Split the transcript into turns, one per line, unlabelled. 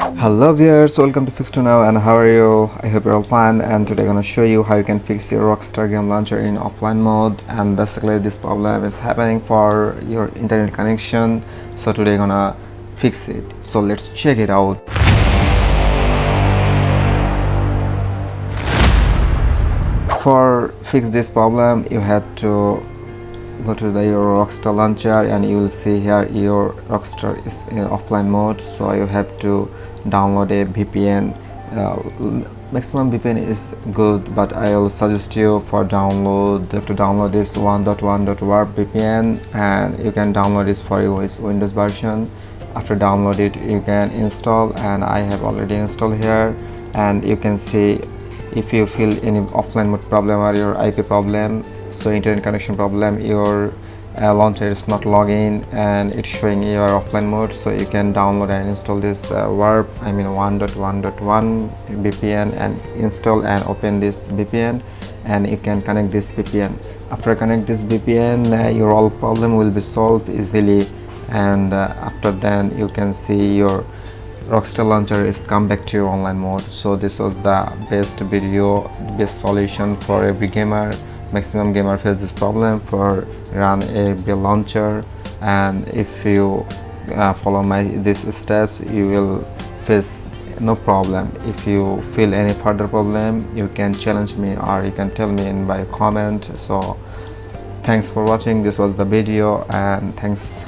Hello viewers, welcome to Fix to Now, and how are you? I hope you're all fine. And today I'm gonna show you how you can fix your Rockstar Game Launcher in offline mode. And basically this problem is happening for your internet connection, so today I'm gonna fix it. So let's check it out. For fix this problem, you have to go to your Rockstar launcher, and you will see here your Rockstar is in offline mode. So you have to download a VPN. Maximum VPN is good, but I will suggest you for download. You have to download this 1.1.warp VPN, and you can download it for your Windows version. After download it, you can install, and I have already installed here. And you can see if you feel any offline mode problem or your IP problem, so internet connection problem, your launcher is not logging and it's showing your offline mode, so you can download and install this warp 1.1.1 VPN and install and open this VPN, and you can connect this VPN. After connect this VPN, your all problem will be solved easily, and after then you can see your Rockstar launcher is come back to your online mode. So this was the best video, best solution for every gamer. Maximum gamer face this problem for run a launcher, and if you follow these steps, you will face no problem. If you feel any further problem, you can challenge me or you can tell me in by comment. So thanks for watching. This was the video, and thanks